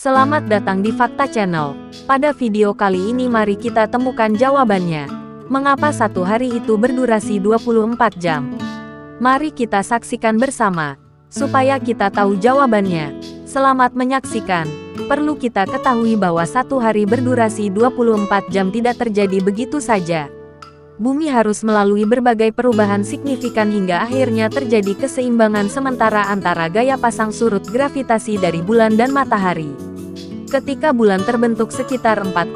Selamat datang di Fakta Channel. Pada video kali ini mari kita temukan jawabannya. Mengapa satu hari itu berdurasi 24 jam? Mari kita saksikan bersama, supaya kita tahu jawabannya. Selamat menyaksikan. Perlu kita ketahui bahwa satu hari berdurasi 24 jam tidak terjadi begitu saja. Bumi harus melalui berbagai perubahan signifikan hingga akhirnya terjadi keseimbangan sementara antara gaya pasang surut gravitasi dari bulan dan matahari. Ketika bulan terbentuk sekitar 4,5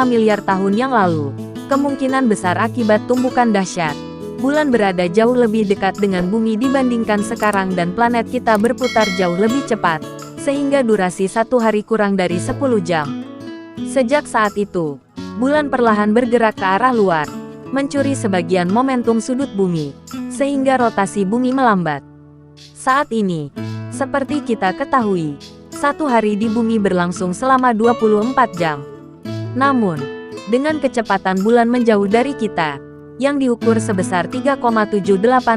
miliar tahun yang lalu, kemungkinan besar akibat tumbukan dahsyat, bulan berada jauh lebih dekat dengan bumi dibandingkan sekarang dan planet kita berputar jauh lebih cepat, sehingga durasi satu hari kurang dari 10 jam. Sejak saat itu, bulan perlahan bergerak ke arah luar, mencuri sebagian momentum sudut bumi, sehingga rotasi bumi melambat. Saat ini, seperti kita ketahui, satu hari di bumi berlangsung selama 24 jam. Namun, dengan kecepatan bulan menjauh dari kita, yang diukur sebesar 3,78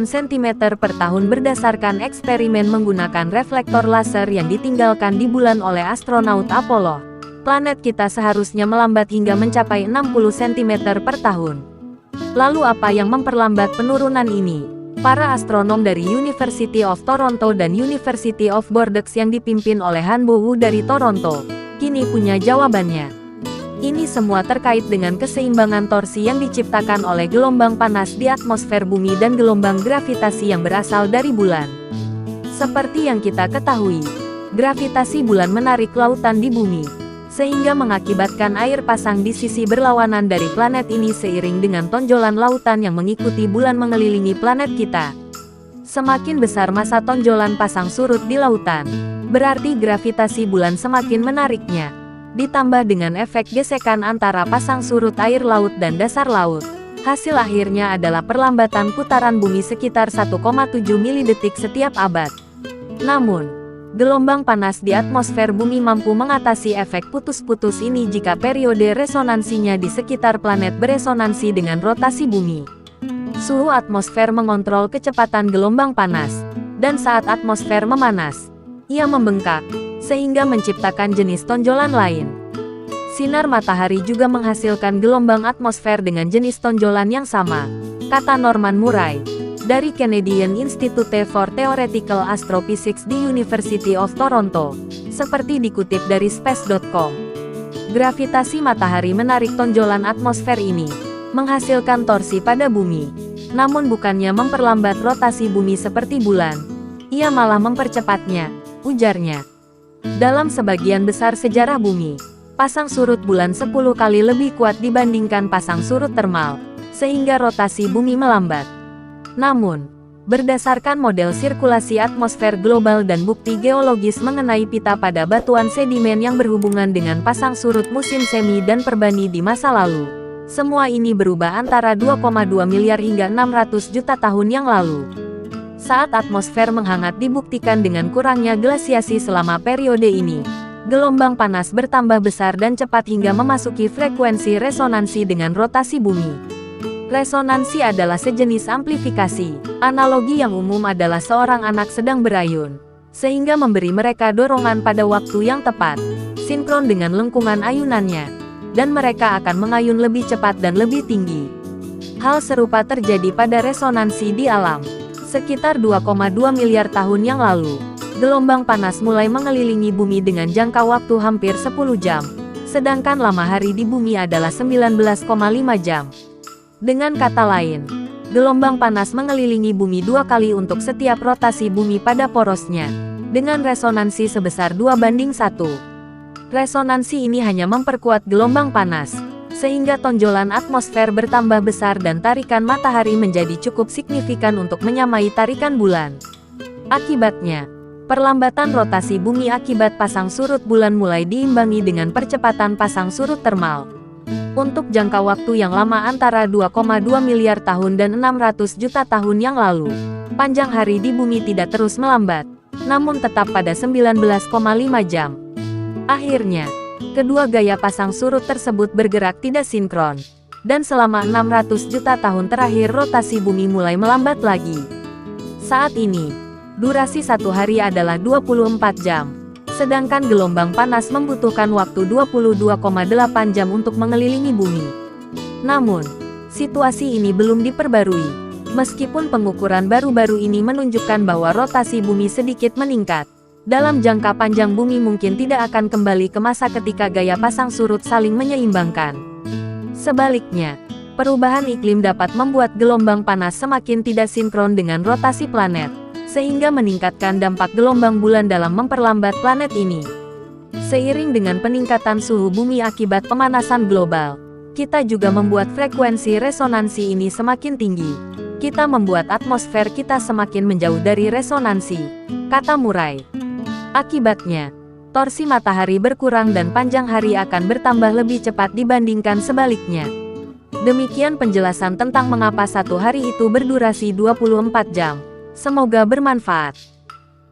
cm per tahun berdasarkan eksperimen menggunakan reflektor laser yang ditinggalkan di bulan oleh astronaut Apollo, planet kita seharusnya melambat hingga mencapai 60 cm per tahun. Lalu apa yang memperlambat penurunan ini? Para astronom dari University of Toronto dan University of Bordeaux yang dipimpin oleh Han Bo-woo dari Toronto, kini punya jawabannya. Ini semua terkait dengan keseimbangan torsi yang diciptakan oleh gelombang panas di atmosfer bumi dan gelombang gravitasi yang berasal dari bulan. Seperti yang kita ketahui, gravitasi bulan menarik lautan di bumi, sehingga mengakibatkan air pasang di sisi berlawanan dari planet ini seiring dengan tonjolan lautan yang mengikuti bulan mengelilingi planet kita. Semakin besar massa tonjolan pasang surut di lautan, berarti gravitasi bulan semakin menariknya. Ditambah dengan efek gesekan antara pasang surut air laut dan dasar laut. Hasil akhirnya adalah perlambatan putaran bumi sekitar 1,7 milidetik setiap abad. Namun, gelombang panas di atmosfer bumi mampu mengatasi efek putus-putus ini jika periode resonansinya di sekitar planet beresonansi dengan rotasi bumi. Suhu atmosfer mengontrol kecepatan gelombang panas, dan saat atmosfer memanas, ia membengkak, sehingga menciptakan jenis tonjolan lain. Sinar matahari juga menghasilkan gelombang atmosfer dengan jenis tonjolan yang sama, kata Norman Murray dari Canadian Institute for Theoretical Astrophysics di University of Toronto, seperti dikutip dari Space.com. Gravitasi matahari menarik tonjolan atmosfer ini, menghasilkan torsi pada bumi, namun bukannya memperlambat rotasi bumi seperti bulan, ia malah mempercepatnya, ujarnya. Dalam sebagian besar sejarah bumi, pasang surut bulan 10 kali lebih kuat dibandingkan pasang surut termal, sehingga rotasi bumi melambat. Namun, berdasarkan model sirkulasi atmosfer global dan bukti geologis mengenai pita pada batuan sedimen yang berhubungan dengan pasang surut musim semi dan perbani di masa lalu, semua ini berubah antara 2,2 miliar hingga 600 juta tahun yang lalu. Saat atmosfer menghangat dibuktikan dengan kurangnya glasiasi selama periode ini, gelombang panas bertambah besar dan cepat hingga memasuki frekuensi resonansi dengan rotasi bumi. Resonansi adalah sejenis amplifikasi. Analogi yang umum adalah seorang anak sedang berayun, sehingga memberi mereka dorongan pada waktu yang tepat, sinkron dengan lengkungan ayunannya, dan mereka akan mengayun lebih cepat dan lebih tinggi. Hal serupa terjadi pada resonansi di alam. Sekitar 2,2 miliar tahun yang lalu, gelombang panas mulai mengelilingi bumi dengan jangka waktu hampir 10 jam, sedangkan lama hari di bumi adalah 19,5 jam. Dengan kata lain, gelombang panas mengelilingi bumi 2 kali untuk setiap rotasi bumi pada porosnya, dengan resonansi sebesar 2:1. Resonansi ini hanya memperkuat gelombang panas, sehingga tonjolan atmosfer bertambah besar dan tarikan matahari menjadi cukup signifikan untuk menyamai tarikan bulan. Akibatnya, perlambatan rotasi bumi akibat pasang surut bulan mulai diimbangi dengan percepatan pasang surut termal. Untuk jangka waktu yang lama antara 2,2 miliar tahun dan 600 juta tahun yang lalu, panjang hari di bumi tidak terus melambat, namun tetap pada 19,5 jam. Akhirnya, kedua gaya pasang surut tersebut bergerak tidak sinkron, dan selama 600 juta tahun terakhir rotasi bumi mulai melambat lagi. Saat ini, durasi satu hari adalah 24 jam. Sedangkan gelombang panas membutuhkan waktu 22,8 jam untuk mengelilingi bumi. Namun, situasi ini belum diperbarui. Meskipun pengukuran baru-baru ini menunjukkan bahwa rotasi bumi sedikit meningkat, dalam jangka panjang bumi mungkin tidak akan kembali ke masa ketika gaya pasang surut saling menyeimbangkan. Sebaliknya, perubahan iklim dapat membuat gelombang panas semakin tidak sinkron dengan rotasi planet, sehingga meningkatkan dampak gelombang bulan dalam memperlambat planet ini. Seiring dengan peningkatan suhu bumi akibat pemanasan global, kita juga membuat frekuensi resonansi ini semakin tinggi. Kita membuat atmosfer kita semakin menjauh dari resonansi, kata Murray. Akibatnya, torsi matahari berkurang dan panjang hari akan bertambah lebih cepat dibandingkan sebaliknya. Demikian penjelasan tentang mengapa satu hari itu berdurasi 24 jam. Semoga bermanfaat.